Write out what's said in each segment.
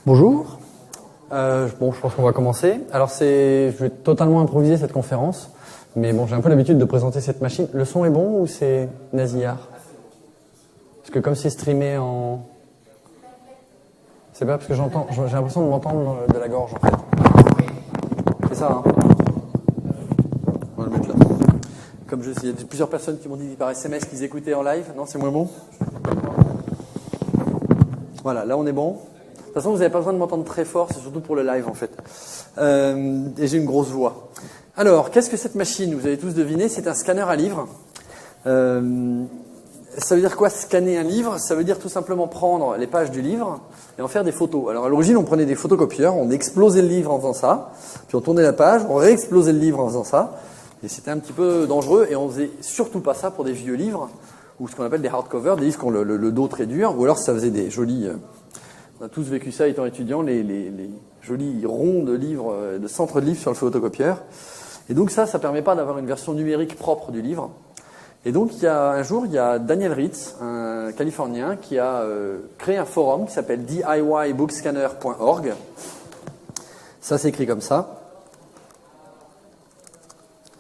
Bonjour. Je pense qu'on va commencer. Alors je vais totalement improviser cette conférence, mais bon, j'ai un peu l'habitude de présenter cette machine. Le son est bon ou c'est nasillard? Parce que comme c'est streamé en... C'est pas parce que j'ai l'impression de m'entendre de la gorge en fait. C'est ça, hein? On va le mettre là. Il y a plusieurs personnes qui m'ont dit par SMS qu'ils écoutaient en live. Non, c'est moins bon? Voilà, là on est bon. De toute façon, vous n'avez pas besoin de m'entendre très fort, c'est surtout pour le live en fait. Et j'ai une grosse voix. Alors, qu'est-ce que cette machine? Vous avez tous deviné, c'est un scanner à livres. Ça veut dire quoi, scanner un livre? Ça veut dire tout simplement prendre les pages du livre et en faire des photos. Alors à l'origine, on prenait des photocopieurs, on explosait le livre en faisant ça, puis on tournait la page, on réexplosait le livre en faisant ça, et c'était un petit peu dangereux, et on faisait surtout pas ça pour des vieux livres, ou ce qu'on appelle des hardcovers, des livres qui ont le dos très dur, ou alors ça faisait des jolis... On a tous vécu ça étant étudiants, les jolis ronds de livres, de centres de livres sur le photocopieur. Et donc ça permet pas d'avoir une version numérique propre du livre. Et donc un jour, il y a Daniel Ritz, un Californien, qui a créé un forum qui s'appelle DIYBookscanner.org. Ça s'écrit comme ça.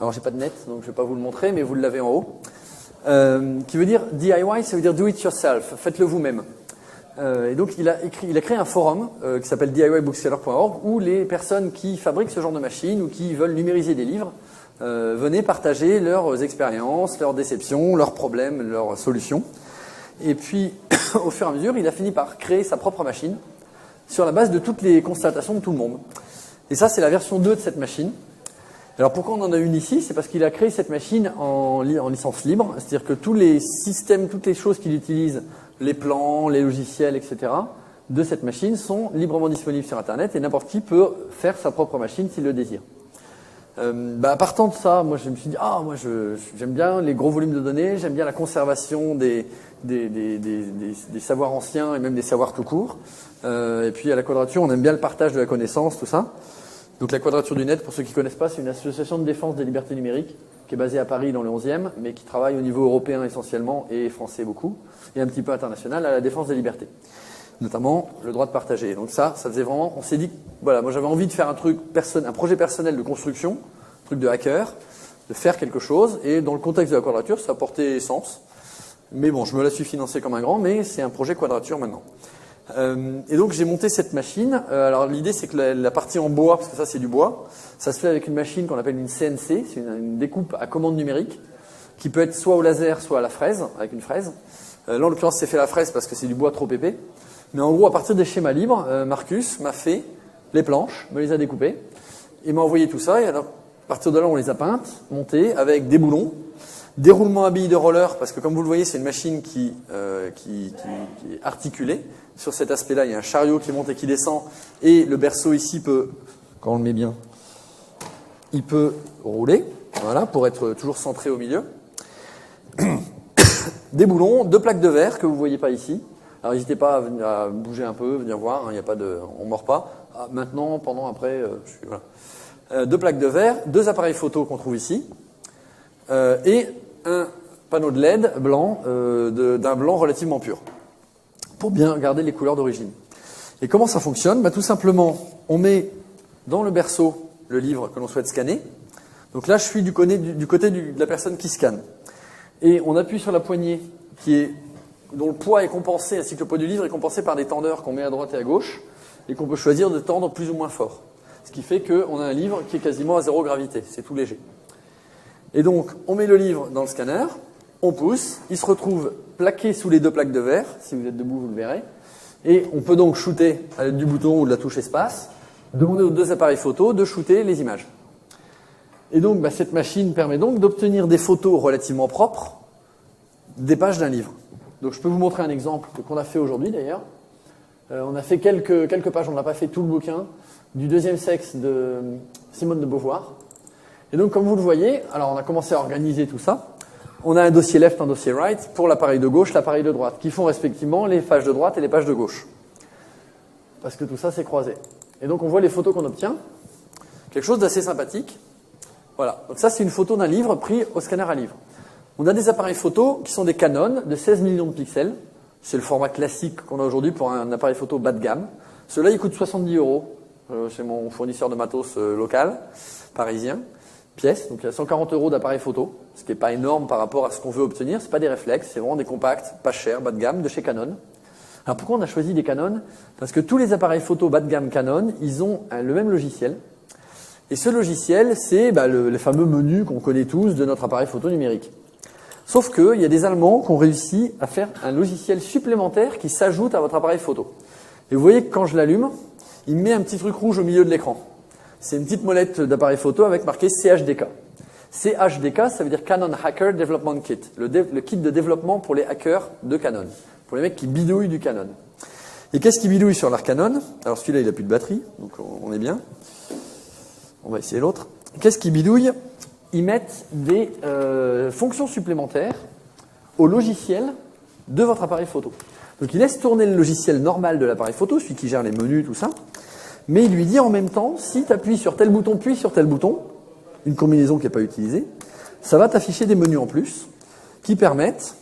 Alors j'ai pas de net, donc je vais pas vous le montrer, mais vous l'avez en haut. Qui veut dire DIY, ça veut dire do it yourself, faites-le vous-même. Et donc il a créé un forum qui s'appelle DIYBookscanner.org où les personnes qui fabriquent ce genre de machines ou qui veulent numériser des livres venaient partager leurs expériences, leurs déceptions, leurs problèmes, leurs solutions. Et puis, au fur et à mesure, il a fini par créer sa propre machine sur la base de toutes les constatations de tout le monde. Et ça, c'est la version 2 de cette machine. Alors pourquoi on en a une ici? C'est parce qu'il a créé cette machine en licence libre, c'est-à-dire que tous les systèmes, toutes les choses qu'il utilise, les plans, les logiciels, etc., de cette machine sont librement disponibles sur Internet et n'importe qui peut faire sa propre machine s'il le désire. Partant de ça, moi je me suis dit, j'aime bien les gros volumes de données, j'aime bien la conservation des savoirs anciens et même des savoirs tout court. Et puis à la Quadrature, on aime bien le partage de la connaissance, tout ça. Donc la Quadrature du Net, pour ceux qui ne connaissent pas, c'est une association de défense des libertés numériques qui est basée à Paris dans le 11e, mais qui travaille au niveau européen essentiellement et français beaucoup, et un petit peu international à la défense des libertés, notamment le droit de partager. Donc ça faisait vraiment, on s'est dit, voilà, moi j'avais envie de faire un projet personnel de construction, un truc de hacker, de faire quelque chose, et dans le contexte de la Quadrature, ça portait sens. Mais bon, je me la suis financé comme un grand, mais c'est un projet Quadrature maintenant. Et donc j'ai monté cette machine. Alors l'idée c'est que la partie en bois, parce que ça c'est du bois, ça se fait avec une machine qu'on appelle une CNC, c'est une découpe à commande numérique, qui peut être soit au laser, soit à la fraise, avec une fraise. Là en l'occurrence c'est fait à la fraise parce que c'est du bois trop épais. Mais en gros à partir des schémas libres, Marcus m'a fait les planches, me les a découpées, et m'a envoyé tout ça, et alors à partir de là on les a peintes, montées, avec des boulons, déroulement à billes de roller, parce que comme vous le voyez c'est une machine qui est articulée. Sur cet aspect-là, il y a un chariot qui monte et qui descend, et le berceau ici peut, quand on le met bien, il peut rouler, voilà, pour être toujours centré au milieu. Des boulons, 2 plaques de verre que vous ne voyez pas ici. Alors n'hésitez pas à bouger un peu, venir voir, hein, on ne mord pas. Maintenant, pendant, après, voilà. 2 plaques de verre, 2 appareils photo qu'on trouve ici, et un panneau de LED blanc, d'un blanc relativement pur, pour bien garder les couleurs d'origine. Et comment ça fonctionne? Tout simplement, on met dans le berceau le livre que l'on souhaite scanner. Donc là, je suis du côté de la personne qui scanne. Et on appuie sur la poignée dont le poids est compensé, ainsi que le poids du livre est compensé par des tendeurs qu'on met à droite et à gauche, et qu'on peut choisir de tendre plus ou moins fort. Ce qui fait qu'on a un livre qui est quasiment à 0 gravité, c'est tout léger. Et donc, on met le livre dans le scanner, on pousse, il se retrouve plaqué sous les 2 plaques de verre, si vous êtes debout vous le verrez, et on peut donc shooter à l'aide du bouton ou de la touche espace, demander aux 2 appareils photo de shooter les images. Et donc cette machine permet donc d'obtenir des photos relativement propres des pages d'un livre. Donc je peux vous montrer un exemple qu'on a fait aujourd'hui d'ailleurs. On a fait quelques pages, on n'a pas fait tout le bouquin, du 2e sexe de Simone de Beauvoir. Et donc comme vous le voyez, alors on a commencé à organiser tout ça. On a un dossier left, un dossier right, pour l'appareil de gauche, l'appareil de droite, qui font respectivement les pages de droite et les pages de gauche. Parce que tout ça c'est croisé. Et donc on voit les photos qu'on obtient. Quelque chose d'assez sympathique. Voilà. Donc ça c'est une photo d'un livre pris au scanner à livre. On a des appareils photo qui sont des Canon de 16 millions de pixels. C'est le format classique qu'on a aujourd'hui pour un appareil photo bas de gamme. Ceux-là, ils coûtent 70 €. C'est mon fournisseur de matos local, parisien. Pièce, donc il y a 140 € d'appareil photo, ce qui n'est pas énorme par rapport à ce qu'on veut obtenir. C'est pas des réflexes, c'est vraiment des compacts, pas chers, bas de gamme, de chez Canon. Alors pourquoi on a choisi des Canon? Parce que tous les appareils photo bas de gamme Canon, ils ont le même logiciel. Et ce logiciel, c'est les fameux menus qu'on connaît tous de notre appareil photo numérique. Sauf qu'il y a des Allemands qui ont réussi à faire un logiciel supplémentaire qui s'ajoute à votre appareil photo. Et vous voyez que quand je l'allume, il me met un petit truc rouge au milieu de l'écran. C'est une petite molette d'appareil photo avec marqué CHDK. CHDK, ça veut dire Canon Hacker Development Kit, le kit de développement pour les hackers de Canon, pour les mecs qui bidouillent du Canon. Et qu'est-ce qui bidouille sur leur Canon? Alors celui-là, il n'a plus de batterie, donc on est bien. On va essayer l'autre. Qu'est-ce qui bidouille? Ils mettent des fonctions supplémentaires au logiciel de votre appareil photo. Donc il laisse tourner le logiciel normal de l'appareil photo, celui qui gère les menus, tout ça. Mais il lui dit en même temps, si tu appuies sur tel bouton, puis sur tel bouton, une combinaison qui n'est pas utilisée, ça va t'afficher des menus en plus qui permettent,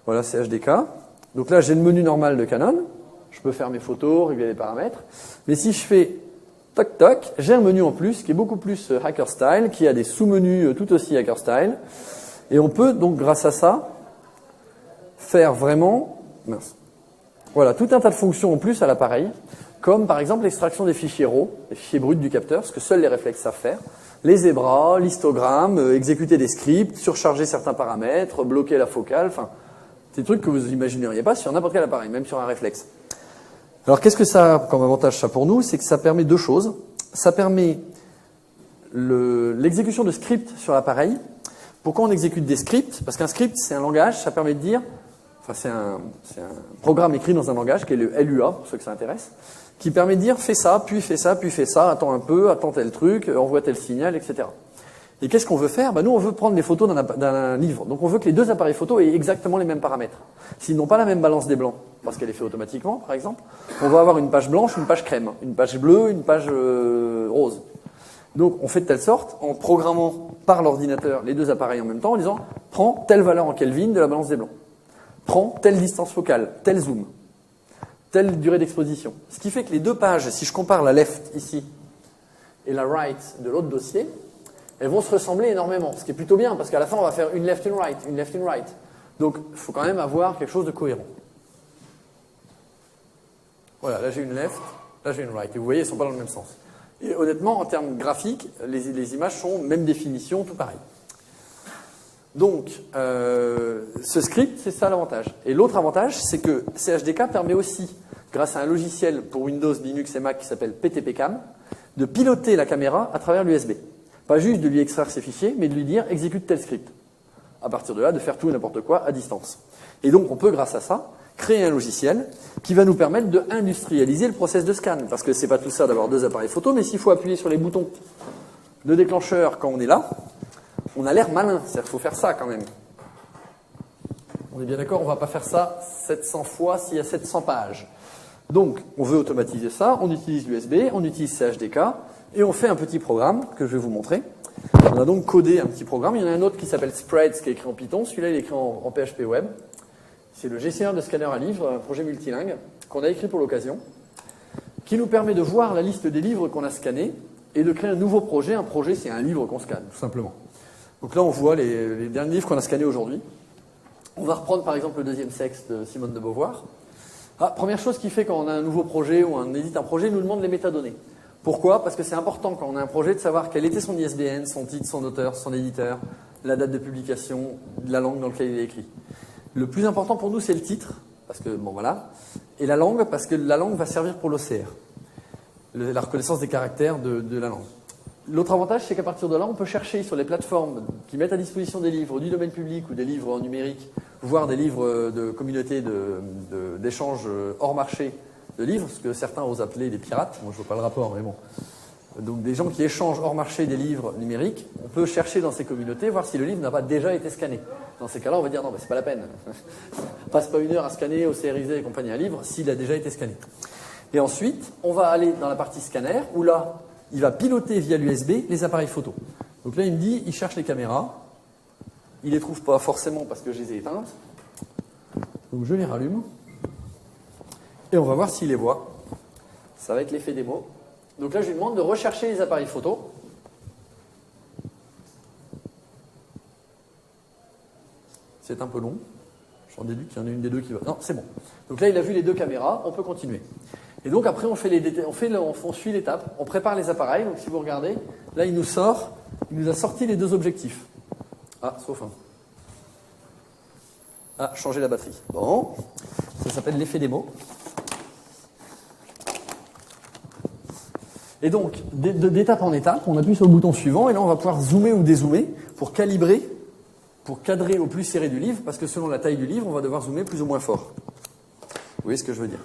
voilà, c'est HDK. Donc là, j'ai le menu normal de Canon. Je peux faire mes photos, régler les paramètres. Mais si je fais toc toc, j'ai un menu en plus qui est beaucoup plus hacker style, qui a des sous-menus tout aussi hacker style. Et on peut donc, grâce à ça, faire vraiment, voilà, tout un tas de fonctions en plus à l'appareil, comme par exemple l'extraction des fichiers RAW, des fichiers bruts du capteur, ce que seuls les réflexes savent faire, les zébras, l'histogramme, exécuter des scripts, surcharger certains paramètres, bloquer la focale, enfin, des trucs que vous imagineriez pas sur n'importe quel appareil, même sur un réflexe. Alors qu'est-ce que ça a comme avantage ça pour nous? C'est que ça permet deux choses. Ça permet l'exécution de scripts sur l'appareil. Pourquoi on exécute des scripts? Parce qu'un script, c'est un langage, ça permet de dire, enfin c'est un programme écrit dans un langage qui est le LUA, pour ceux que ça intéresse, qui permet de dire fais ça, puis fais ça, puis fais ça, attends un peu, attends tel truc, envoie tel signal, etc. Et qu'est-ce qu'on veut faire? Nous, on veut prendre les photos d'un livre. Donc on veut que les deux appareils photo aient exactement les mêmes paramètres. S'ils n'ont pas la même balance des blancs, parce qu'elle est faite automatiquement, par exemple, on va avoir une page blanche, une page crème, une page bleue, une page rose. Donc on fait de telle sorte, en programmant par l'ordinateur les deux appareils en même temps, en disant prends telle valeur en Kelvin de la balance des blancs. Prends telle distance focale, tel zoom, telle durée d'exposition. Ce qui fait que les deux pages, si je compare la left ici et la right de l'autre dossier, elles vont se ressembler énormément, ce qui est plutôt bien, parce qu'à la fin, on va faire une left, une right, une left, une right. Donc, il faut quand même avoir quelque chose de cohérent. Voilà, là j'ai une left, là j'ai une right. Et vous voyez, elles ne sont pas dans le même sens. Et honnêtement, en termes graphiques, les images sont même définition, tout pareil. Donc, ce script, c'est ça l'avantage. Et l'autre avantage, c'est que CHDK permet aussi, grâce à un logiciel pour Windows, Linux et Mac qui s'appelle PTPcam, de piloter la caméra à travers l'USB. Pas juste de lui extraire ses fichiers, mais de lui dire exécute tel script. À partir de là, de faire tout et n'importe quoi à distance. Et donc, on peut, grâce à ça, créer un logiciel qui va nous permettre de industrialiser le process de scan. Parce que c'est pas tout ça d'avoir deux appareils photo, mais s'il faut appuyer sur les boutons de déclencheur quand on est là, on a l'air malin. C'est-à-dire qu'il faut faire ça quand même. On est bien d'accord, on va pas faire ça 700 fois s'il y a 700 pages. Donc, on veut automatiser ça, on utilise l'USB, on utilise CHDK, et on fait un petit programme que je vais vous montrer. On a donc codé un petit programme. Il y en a un autre qui s'appelle Sprites, qui est écrit en Python. Celui-là, il est écrit en PHP Web. C'est le gestionnaire de scanner à livres, un projet multilingue, qu'on a écrit pour l'occasion, qui nous permet de voir la liste des livres qu'on a scannés et de créer un nouveau projet. Un projet, c'est un livre qu'on scanne, tout simplement. Donc là, on voit les derniers livres qu'on a scannés aujourd'hui. On va reprendre, par exemple, le deuxième sexe de Simone de Beauvoir. Première chose qui fait quand on a un nouveau projet ou on édite un projet, il nous demande les métadonnées. Pourquoi? Parce que c'est important quand on a un projet de savoir quel était son ISBN, son titre, son auteur, son éditeur, la date de publication, la langue dans laquelle il est écrit. Le plus important pour nous, c'est le titre, parce que, bon voilà, et la langue, parce que la langue va servir pour l'OCR, la reconnaissance des caractères de la langue. L'autre avantage, c'est qu'à partir de là, on peut chercher sur les plateformes qui mettent à disposition des livres du domaine public ou des livres en numérique, voire des livres de communautés d'échange hors marché de livres, ce que certains osent appeler des pirates. Moi, je ne vois pas le rapport, mais bon. Donc, des gens qui échangent hors marché des livres numériques, on peut chercher dans ces communautés, voir si le livre n'a pas déjà été scanné. Dans ces cas-là, on va dire non, c'est pas la peine. Passe pas une heure à scanner, OCRiser et compagnie un livre s'il a déjà été scanné. Et ensuite, on va aller dans la partie scanner, où là, il va piloter via l'USB les appareils photo. Donc là, il me dit, il cherche les caméras. Il les trouve pas forcément parce que je les ai éteintes. Donc je les rallume. Et on va voir s'il les voit. Ça va être l'effet démo. Donc là, je lui demande de rechercher les appareils photo. C'est un peu long. J'en déduis qu'il y en a une des deux qui va... Non, c'est bon. Donc là, il a vu les deux caméras. On peut continuer. Et donc après, on suit l'étape. On prépare les appareils. Donc si vous regardez, là, il nous a sorti les deux objectifs. Ah, sauf un. Ah, changer la batterie. Bon. Ça s'appelle l'effet démo. Et donc, d'étape en étape, on appuie sur le bouton suivant et là, on va pouvoir zoomer ou dézoomer pour calibrer, pour cadrer au plus serré du livre, parce que selon la taille du livre, on va devoir zoomer plus ou moins fort. Vous voyez ce que je veux dire?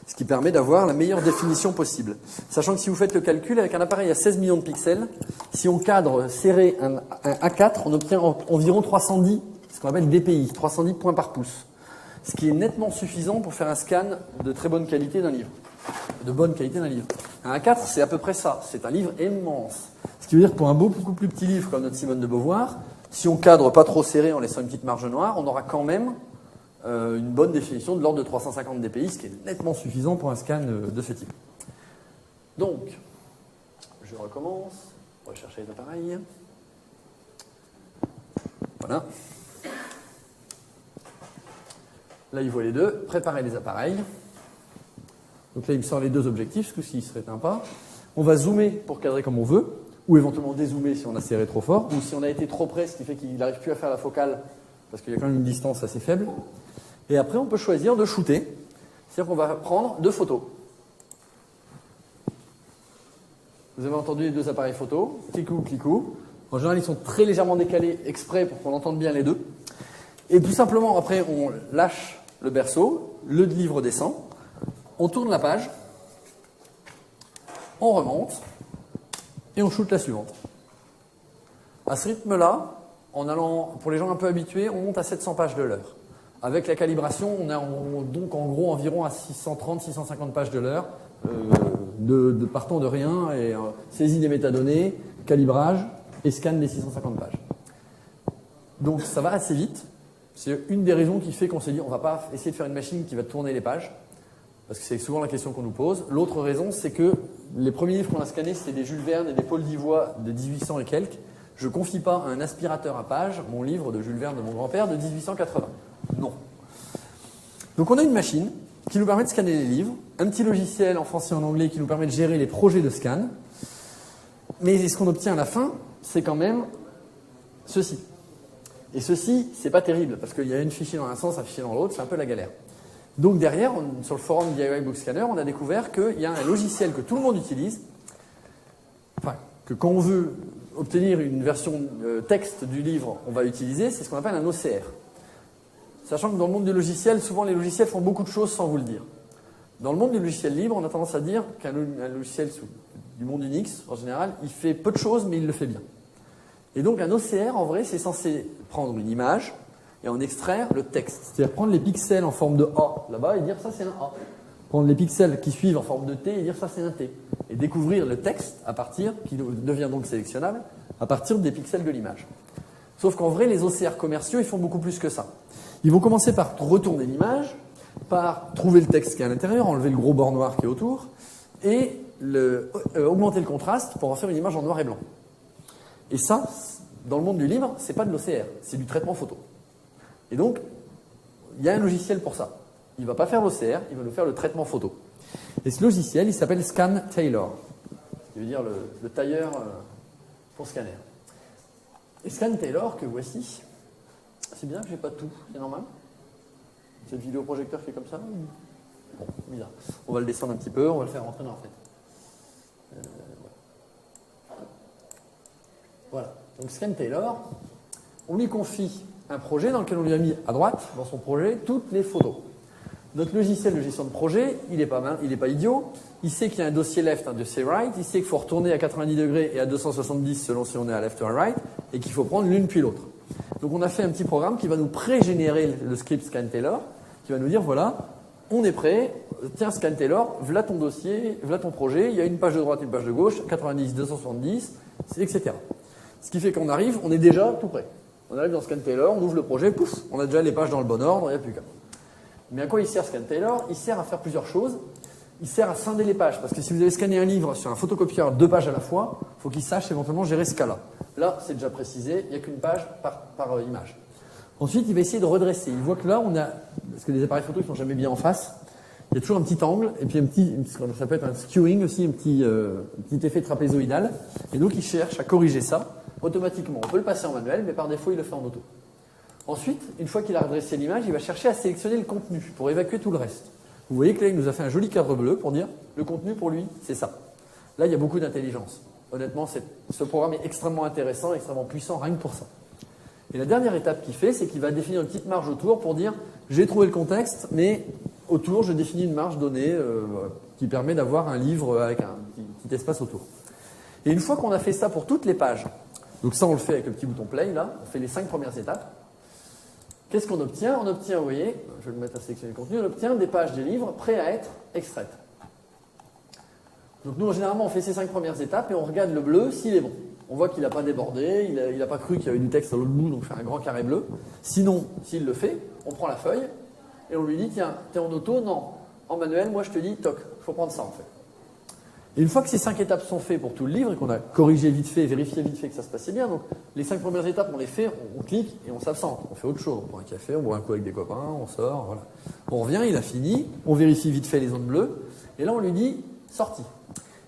Ce qui permet d'avoir la meilleure définition possible. Sachant que si vous faites le calcul, avec un appareil à 16 millions de pixels, si on cadre serré un A4, on obtient environ 310, ce qu'on appelle DPI, 310 points par pouce. Ce qui est nettement suffisant pour faire un scan de très bonne qualité d'un livre. De bonne qualité d'un livre. Un A4, c'est à peu près ça. C'est un livre immense. Ce qui veut dire que pour un beaucoup plus petit livre comme notre Simone de Beauvoir, si on cadre pas trop serré en laissant une petite marge noire, on aura quand même une bonne définition de l'ordre de 350 dpi, ce qui est nettement suffisant pour un scan de ce type. Donc, je recommence. On va chercher les appareils. Voilà. Là, il voit les deux. Préparer les appareils. Donc là, il me sort les deux objectifs, ce coup-ci, il ne se réteint pas. On va zoomer pour cadrer comme on veut, ou éventuellement dézoomer si on a serré trop fort, ou si on a été trop près, ce qui fait qu'il n'arrive plus à faire la focale, parce qu'il y a quand même une distance assez faible. Et après, on peut choisir de shooter, c'est-à-dire qu'on va prendre deux photos. Vous avez entendu les deux appareils photo, clic-ou, clic-ou. En général, ils sont très légèrement décalés exprès pour qu'on entende bien les deux. Et tout simplement, après, on lâche le berceau, le livre descend, on tourne la page, on remonte, et on shoot la suivante. À ce rythme-là, en allant, pour les gens un peu habitués, on monte à 700 pages de l'heure. Avec la calibration, on est donc en gros environ à 630-650 pages de l'heure, partant de rien, et saisie des métadonnées, calibrage et scan des 650 pages. Donc ça va assez vite. C'est une des raisons qui fait qu'on s'est dit on ne va pas essayer de faire une machine qui va tourner les pages, parce que c'est souvent la question qu'on nous pose. L'autre raison, c'est que les premiers livres qu'on a scannés, c'était des Jules Verne et des Paul d'Ivoire de 1800 et quelques. Je ne confie pas à un aspirateur à pages mon livre de Jules Verne de mon grand-père de 1880. Non. Donc on a une machine qui nous permet de scanner les livres, un petit logiciel en français et en anglais qui nous permet de gérer les projets de scan. Mais ce qu'on obtient à la fin, c'est quand même ceci. Et ceci, c'est pas terrible, parce qu'il y a une fichier dans un sens, un fichier dans l'autre, c'est un peu la galère. Donc derrière, sur le forum DIY Book Scanner, on a découvert qu'il y a un logiciel que tout le monde utilise, enfin, que quand on veut obtenir une version texte du livre, on va utiliser, c'est ce qu'on appelle un OCR. Sachant que dans le monde du logiciel, souvent les logiciels font beaucoup de choses sans vous le dire. Dans le monde du logiciel libre, on a tendance à dire qu'un logiciel du monde Unix, en général, il fait peu de choses, mais il le fait bien. Et donc un OCR, en vrai, c'est censé prendre une image et en extraire le texte. C'est-à-dire prendre les pixels en forme de A là-bas et dire ça c'est un A. Prendre les pixels qui suivent en forme de T et dire ça c'est un T. Et découvrir le texte à partir, qui devient donc sélectionnable, à partir des pixels de l'image. Sauf qu'en vrai, les OCR commerciaux, ils font beaucoup plus que ça. Ils vont commencer par retourner l'image, par trouver le texte qui est à l'intérieur, enlever le gros bord noir qui est autour, et augmenter le contraste pour en faire une image en noir et blanc. Et ça, dans le monde du livre, c'est pas de l'OCR, c'est du traitement photo. Et donc, il y a un logiciel pour ça. Il ne va pas faire l'OCR, il va nous faire le traitement photo. Et ce logiciel, il s'appelle Scan Tailor, ce qui veut dire le tailleur pour scanner. Et Scan Tailor, que voici, c'est bien que j'ai pas tout, c'est normal. C'est le vidéoprojecteur qui est comme ça. Bon, bizarre. On va le descendre un petit peu, on va le faire rentrer dans la fenêtre. Voilà. Donc Scan Tailor, on lui confie un projet dans lequel on lui a mis à droite, dans son projet, toutes les photos. Notre logiciel de gestion de projet, il est pas mal, il est pas idiot. Il sait qu'il y a un dossier left, un dossier right. Il sait qu'il faut retourner à 90 degrés et à 270 selon si on est à left ou à right, et qu'il faut prendre l'une puis l'autre. Donc on a fait un petit programme qui va nous pré-générer le script Scan Tailor, qui va nous dire voilà, on est prêt, tiens Scan Tailor, voilà ton dossier, voilà ton projet, il y a une page de droite, une page de gauche, 90, 270, etc. Ce qui fait qu'on arrive, on est déjà tout prêt. On arrive dans Scan Tailor, on ouvre le projet, pouf, on a déjà les pages dans le bon ordre, il n'y a plus qu'à. Mais à quoi il sert Scan Tailor? Il sert à faire plusieurs choses. il sert à scinder les pages. Parce que si vous avez scanné un livre sur un photocopieur 2 pages à la fois, il faut qu'il sache éventuellement gérer ce cas-là. Là, c'est déjà précisé, il n'y a qu'une page par image. Ensuite, il va essayer de redresser. Il voit que là, on a, parce que les appareils photo ne sont jamais bien en face, il y a toujours un petit angle, et puis ça peut être un skewing aussi, un petit effet trapézoïdal. Et donc, il cherche à corriger ça automatiquement. On peut le passer en manuel, mais par défaut, il le fait en auto. Ensuite, une fois qu'il a redressé l'image, il va chercher à sélectionner le contenu pour évacuer tout le reste. Vous voyez que là, il nous a fait un joli cadre bleu pour dire le contenu pour lui, c'est ça. Là, il y a beaucoup d'intelligence. Honnêtement, ce programme est extrêmement intéressant, extrêmement puissant, rien que pour ça. Et la dernière étape qu'il fait, c'est qu'il va définir une petite marge autour pour dire j'ai trouvé le contexte, mais autour, je définis une marge donnée qui permet d'avoir un livre avec un petit espace autour. Et une fois qu'on a fait ça pour toutes les pages, donc ça, on le fait avec le petit bouton play, là, on fait les 5 premières étapes. Qu'est-ce qu'on obtient? On obtient, vous voyez, je vais le mettre à sélectionner le contenu, on obtient des pages des livres prêts à être extraites. Donc nous, généralement, on fait ces 5 premières étapes et on regarde le bleu s'il est bon. On voit qu'il n'a pas débordé, il n'a pas cru qu'il y avait du texte à l'autre bout, donc je fais un grand carré bleu. Sinon, s'il le fait, on prend la feuille et on lui dit, tiens, t'es en auto? Non. En manuel, moi je te dis, toc, il faut prendre ça en fait. Et une fois que ces 5 étapes sont faites pour tout le livre et qu'on a corrigé vite fait, vérifié vite fait que ça se passait bien, donc les 5 premières étapes, on les fait, on clique et on s'absente. On fait autre chose, on prend un café, on boit un coup avec des copains, on sort, voilà. On revient, il a fini, on vérifie vite fait les zones bleues, et là on lui dit, sorti.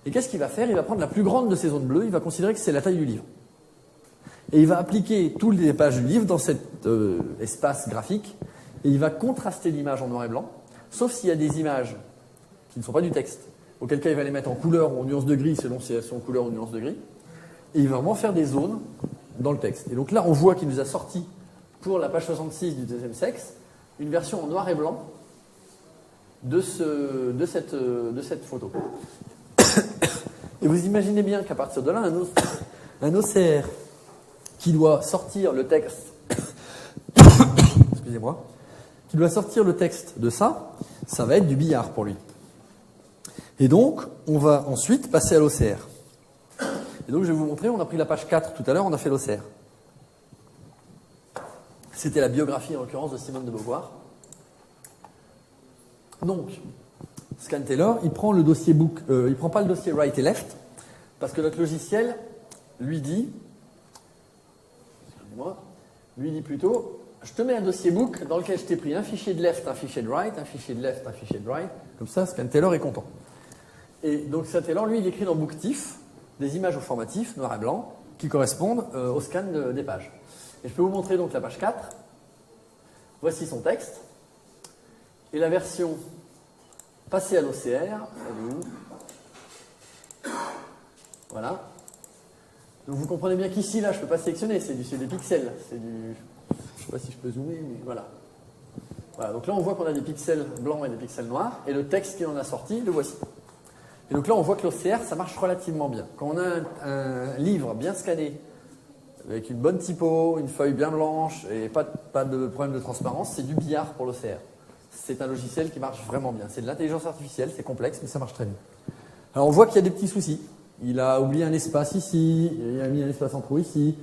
Et qu'est-ce qu'il va faire? Il va prendre la plus grande de ces zones bleues, il va considérer que c'est la taille du livre. Et il va appliquer toutes les pages du livre dans cet espace graphique, et il va contraster l'image en noir et blanc, sauf s'il y a des images qui ne sont pas du texte, auquel cas il va les mettre en couleur ou en nuance de gris, selon si elles sont en couleur ou en nuance de gris, et il va vraiment faire des zones dans le texte. Et donc là, on voit qu'il nous a sorti, pour la page 66 du deuxième sexe, une version en noir et blanc de cette photo. Et vous imaginez bien qu'à partir de là, un OCR qui doit sortir le texte, excusez-moi, qui doit sortir le texte de ça, ça va être du billard pour lui. Et donc, on va ensuite passer à l'OCR. Et donc, je vais vous montrer, on a pris la page 4 tout à l'heure, on a fait l'OCR. C'était la biographie, en l'occurrence, de Simone de Beauvoir. Donc, Scan Taylor, il prend le dossier book, il prend pas le dossier right et left, parce que notre logiciel lui dit plutôt, je te mets un dossier book dans lequel je t'ai pris un fichier de left, un fichier de right, un fichier de left, un fichier de right, comme ça, Scan Taylor est content. Et donc Scan Taylor, lui, il écrit dans booktif des images au formatif, noir et blanc, qui correspondent au scan des pages. Et je peux vous montrer donc la page 4. Voici son texte. Et la version passée à l'OCR, voilà. Donc vous comprenez bien qu'ici, là, je ne peux pas sélectionner, c'est des pixels. Je ne sais pas si je peux zoomer, mais voilà. Voilà, donc là, on voit qu'on a des pixels blancs et des pixels noirs, et le texte qui en a sorti, le voici. Et donc là, on voit que l'OCR, ça marche relativement bien. Quand on a un livre bien scanné, avec une bonne typo, une feuille bien blanche, et pas de problème de transparence, c'est du billard pour l'OCR. C'est un logiciel qui marche vraiment bien. C'est de l'intelligence artificielle, c'est complexe, mais ça marche très bien. Alors on voit qu'il y a des petits soucis. Il a oublié un espace ici, il a mis un espace en trop ici.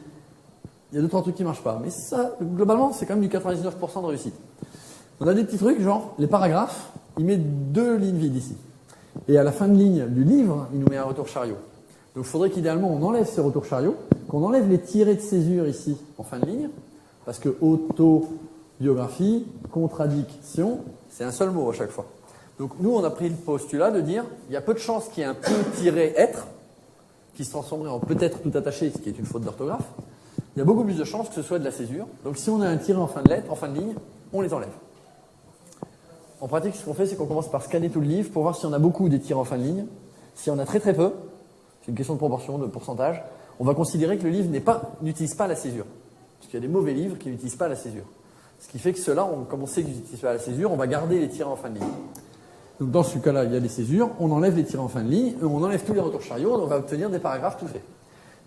Il y a 2-3 trucs qui ne marchent pas. Mais ça, globalement, c'est quand même du 99% de réussite. On a des petits trucs, genre les paragraphes, il met 2 lignes vides ici. Et à la fin de ligne du livre, il nous met un retour chariot. Donc il faudrait qu'idéalement, on enlève ces retours chariots, qu'on enlève les tirets de césure ici, en fin de ligne, parce que autobiographie, contradiction, c'est un seul mot à chaque fois. Donc nous, on a pris le postulat de dire, il y a peu de chances qu'il y ait un peut-être, qui se transformerait en peut-être tout attaché, ce qui est une faute d'orthographe. Il y a beaucoup plus de chances que ce soit de la césure. Donc si on a un tiret en fin de lettre, en fin de ligne, on les enlève. En pratique, ce qu'on fait, c'est qu'on commence par scanner tout le livre pour voir si on a beaucoup des tirets en fin de ligne. Si on a très très peu, c'est une question de proportion, de pourcentage, on va considérer que le livre n'utilise pas la césure. Parce qu'il y a des mauvais livres qui n'utilisent pas la césure. Ce qui fait que ceux-là, comme on sait qu'ils n'utilisent pas la césure, on va garder les tirets en fin de ligne. Donc dans ce cas-là, il y a des césures, on enlève les tirets en fin de ligne, on enlève tous les retours chariots, on va obtenir des paragraphes tout faits.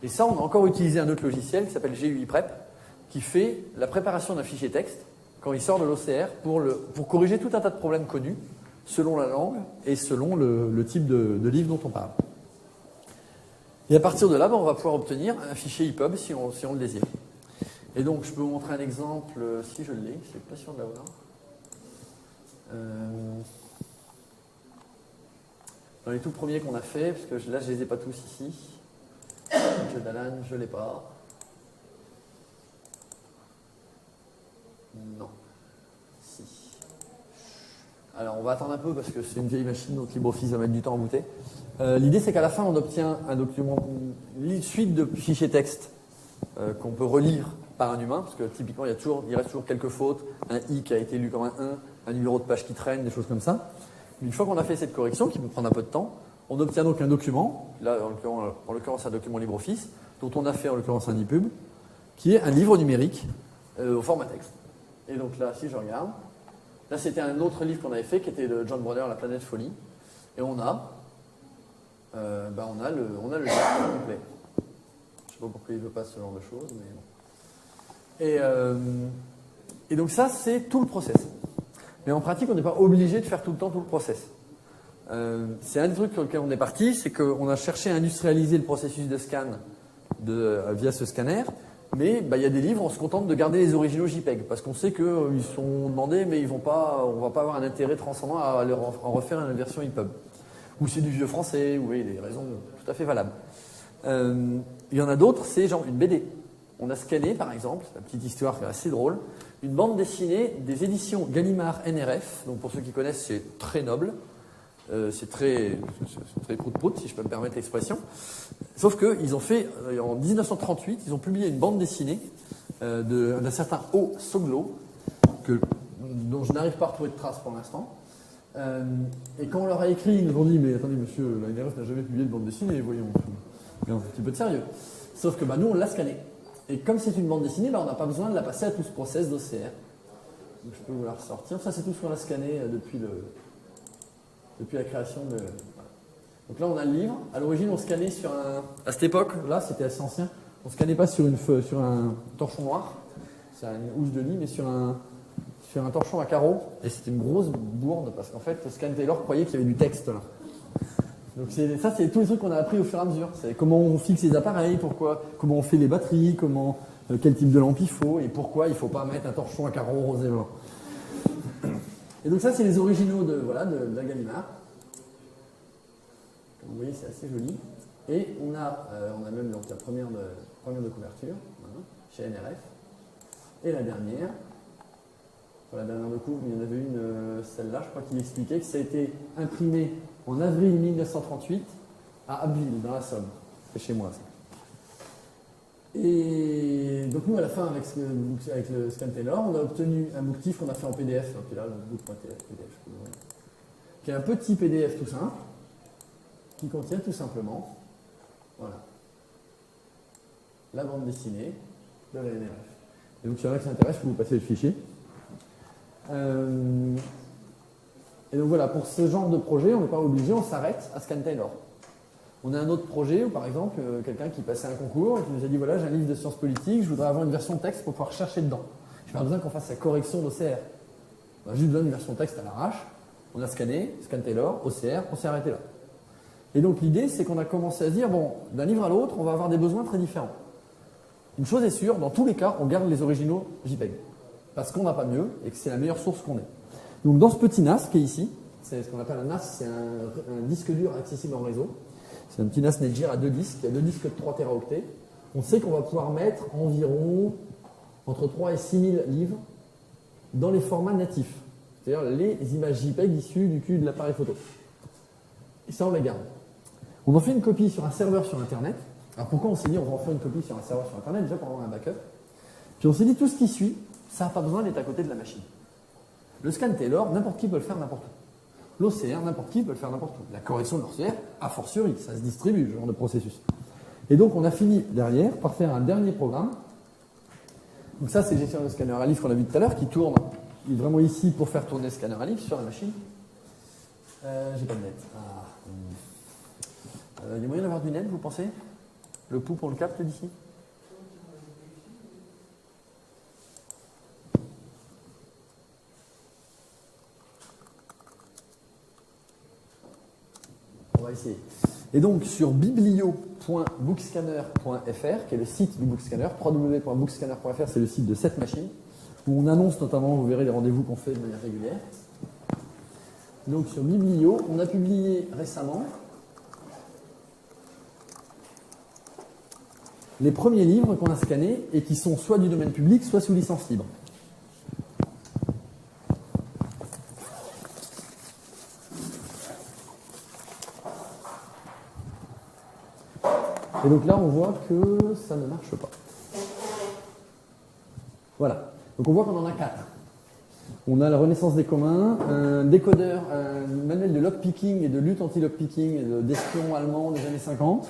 Et ça, on a encore utilisé un autre logiciel qui s'appelle GUI Prep, qui fait la préparation d'un fichier texte quand il sort de l'OCR pour corriger tout un tas de problèmes connus selon la langue et selon le type de livre dont on parle. Et à partir de là, on va pouvoir obtenir un fichier EPUB si on le désire. Et donc, je peux vous montrer un exemple, si je l'ai, c'est pas sûr de l'avoir. dans les tout premiers qu'on a fait, parce que là je les ai pas tous ici. Jeu d'Alan, je l'ai pas. Non. Si. Alors on va attendre un peu parce que c'est une vieille machine, donc LibreOffice va mettre du temps à booter. L'idée c'est qu'à la fin on obtient un document, une suite de fichiers texte qu'on peut relire par un humain, parce que typiquement il reste toujours quelques fautes, un i qui a été lu comme un 1, un numéro de page qui traîne, des choses comme ça. Une fois qu'on a fait cette correction, qui peut prendre un peu de temps, on obtient donc un document, là en l'occurrence un document LibreOffice, dont on a fait en l'occurrence un EPUB, qui est un livre numérique au format texte. Et donc là, si je regarde, là c'était un autre livre qu'on avait fait, qui était de John Brunner, La planète folie, et on a le livre complet. Je sais pas pourquoi il veut pas ce genre de choses, mais bon. Et donc ça, c'est tout le process. Mais en pratique, on n'est pas obligé de faire tout le temps tout le process. C'est un des trucs sur lequel on est parti, c'est qu'on a cherché à industrialiser le processus de scan via ce scanner, mais il y a des livres, on se contente de garder les originaux JPEG, parce qu'on sait qu'ils sont demandés, mais on va pas avoir un intérêt transcendant à en refaire une version EPUB. Ou c'est du vieux français, ou oui, des raisons tout à fait valables. Il y en a d'autres, c'est genre une BD. On a scanné, par exemple, c'est une petite histoire assez drôle, une bande dessinée des éditions Gallimard NRF. Donc pour ceux qui connaissent, c'est très noble. C'est très prout-prout, si je peux me permettre l'expression. Sauf qu'ils ont fait, en 1938, ils ont publié une bande dessinée d'un certain O. Soglo, dont je n'arrive pas à retrouver de traces pour l'instant. Et quand on leur a écrit, ils nous ont dit « Mais attendez, monsieur, la NRF n'a jamais publié de bande dessinée, voyons, un petit peu de sérieux. » Sauf que nous, on l'a scanné. Et comme c'est une bande dessinée, on n'a pas besoin de la passer à tout ce process d'OCR. Donc je peux vous la ressortir. Ça, c'est tout ce qu'on a scanné depuis la création de... Voilà. Donc là, on a le livre. À l'origine, on scannait sur un... À cette époque, là, c'était assez ancien. On ne scannait pas sur un torchon noir. C'est une housse de lit, mais sur un torchon à carreaux. Et c'était une grosse bourde, parce qu'en fait, Scan Taylor croyait qu'il y avait du texte là. Donc ça, c'est tous les trucs qu'on a appris au fur et à mesure. C'est comment on fixe les appareils, comment on fait les batteries, quel type de lampe il faut, et pourquoi il ne faut pas mettre un torchon à carreaux rose et blanc. Et donc ça, c'est les originaux de la Gallimard. Comme vous voyez, c'est assez joli. Et on a même donc, la première de couverture, voilà, chez NRF. Et la dernière. Pour la dernière de couvre, il y en avait une, celle-là, je crois qu'il expliquait que ça a été imprimé en avril 1938 à Abbeville, dans la Somme. C'est chez moi, ça. Et donc nous, à la fin, avec le Scan Taylor, on a obtenu un bouctif qu'on a fait en PDF, donc là, le book.tf, PDF, qui est un petit PDF tout simple, qui contient tout simplement, voilà, la bande dessinée de la NRF. Et donc, s'il y en a qui s'intéressent, je peux vous passer le fichier. Et donc voilà, pour ce genre de projet, on n'est pas obligé, on s'arrête à Scan Taylor. On a un autre projet où, par exemple, quelqu'un qui passait un concours et qui nous a dit voilà, j'ai un livre de sciences politiques, je voudrais avoir une version texte pour pouvoir chercher dedans. Je n'ai pas besoin qu'on fasse la correction d'OCR. On a juste besoin d'une version texte à l'arrache. On a scanné, Scan Taylor, OCR, on s'est arrêté là. Et donc l'idée, c'est qu'on a commencé à se dire bon, d'un livre à l'autre, on va avoir des besoins très différents. Une chose est sûre, dans tous les cas, on garde les originaux JPEG. Parce qu'on n'a pas mieux et que c'est la meilleure source qu'on ait. Donc dans ce petit NAS qui est ici, c'est ce qu'on appelle un NAS, c'est un disque dur accessible en réseau. C'est un petit NAS Netgear à 2 disques, il y a 2 disques de 3 Teraoctets. On sait qu'on va pouvoir mettre environ entre 3 et 6 000 livres dans les formats natifs. C'est-à-dire les images JPEG issues du cul de l'appareil photo. Et ça, on les garde. On en fait une copie sur un serveur sur Internet. Alors pourquoi on s'est dit on va en faire une copie sur un serveur sur Internet? Déjà pour avoir un backup. Puis on s'est dit tout ce qui suit, ça n'a pas besoin d'être à côté de la machine. Le Scan Taylor, n'importe qui peut le faire n'importe où. L'OCR, n'importe qui peut le faire n'importe où. La correction de l'OCR, a fortiori, ça se distribue, ce genre de processus. Et donc on a fini derrière par faire un dernier programme. Donc ça, c'est le gestionnaire de scanner à livre qu'on a vu tout à l'heure, qui tourne. Il est vraiment ici pour faire tourner le scanner à livre sur la machine. J'ai pas de net. Il y a moyen d'avoir du net, vous pensez? Le pouls pour le capte d'ici? On va essayer. Et donc sur biblio.bookscanner.fr, qui est le site du Bookscanner, www.bookscanner.fr, c'est le site de cette machine, où on annonce notamment, vous verrez les rendez-vous qu'on fait de manière régulière. Donc sur Biblio, on a publié récemment les premiers livres qu'on a scannés et qui sont soit du domaine public, soit sous licence libre. Et donc là, on voit que ça ne marche pas. Voilà. Donc on voit qu'on en a 4. On a la renaissance des communs, un décodeur, un manuel de lockpicking et de lutte anti-lockpicking et d'espions allemands des années 50.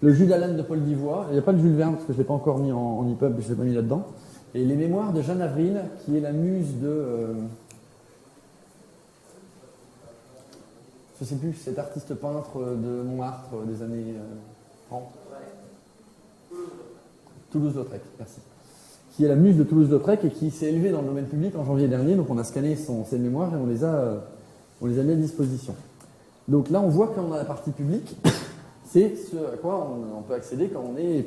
Le Jules Allen de Paul Divois. Il n'y a pas le Jules Verne parce que je ne l'ai pas encore mis en EPUB, je ne l'ai pas mis là-dedans. Et les mémoires de Jeanne Avril, qui est la muse de... je ne sais plus, cet artiste peintre de Montmartre des années... Toulouse-Lautrec, merci. Qui est la muse de Toulouse-Lautrec et qui s'est élevée dans le domaine public en janvier dernier. Donc on a scanné ses mémoires et on les a mis à disposition. Donc là, on voit qu'on a la partie publique. C'est ce à quoi on peut accéder quand on est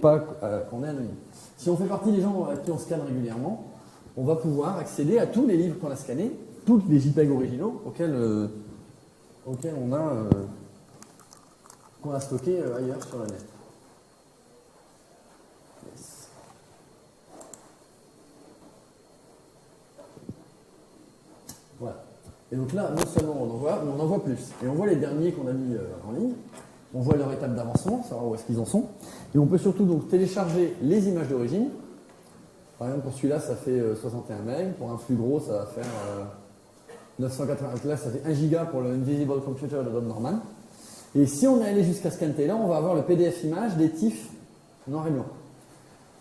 anonyme. Si on fait partie des gens à qui on scanne régulièrement, on va pouvoir accéder à tous les livres qu'on a scannés, tous les JPEG originaux auxquels qu'on a stockés ailleurs sur le net. Yes. Voilà. Et donc là, non seulement on en voit, mais on en voit plus. Et on voit les derniers qu'on a mis en ligne. On voit leur étape d'avancement, savoir où est-ce qu'ils en sont. Et on peut surtout donc télécharger les images d'origine. Par exemple, pour celui-là, ça fait 61 MB. Pour un flux gros, ça va faire 980. Là, ça fait 1 giga pour le Invisible Computer de Don Norman. Et si on est allé jusqu'à ScanTailor, on va avoir le PDF image des TIFF noir et blanc.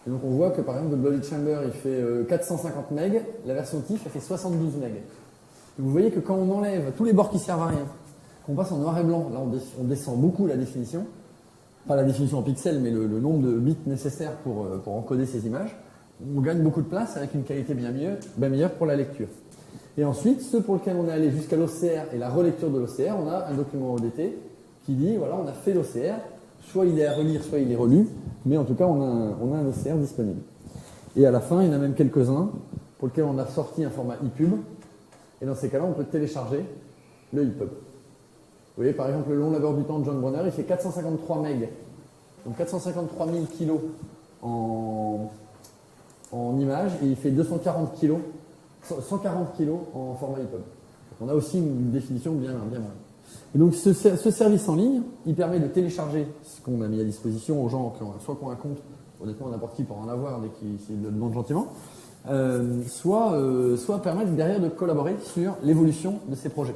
Et donc on voit que par exemple, le Bloody Chamber, il fait 450 MB. La version TIFF, elle fait 72 MB. Et vous voyez que quand on enlève tous les bords qui servent à rien, qu'on passe en noir et blanc, là on descend beaucoup la définition, pas la définition en pixels, mais le nombre de bits nécessaires pour encoder ces images, on gagne beaucoup de place avec une qualité bien meilleure pour la lecture. Et ensuite, ceux pour lesquels on est allé jusqu'à l'OCR et la relecture de l'OCR, on a un document ODT qui dit, voilà, on a fait l'OCR, soit il est à relire, soit il est relu, mais en tout cas, on a un OCR disponible. Et à la fin, il y en a même quelques-uns pour lesquels on a sorti un format EPUB, et dans ces cas-là, on peut télécharger le EPUB. Vous voyez, par exemple, le long labeur du temps de John Brunner, il fait 453 MB. Donc 453 000 kilos en images, et il fait 140 kilos en format EPUB. On a aussi une définition bien moindre. Et donc ce service en ligne, il permet de télécharger ce qu'on a mis à disposition aux gens qui ont un compte, honnêtement n'importe qui pour en avoir dès qu'ils le demandent gentiment, soit permettre derrière de collaborer sur l'évolution de ces projets.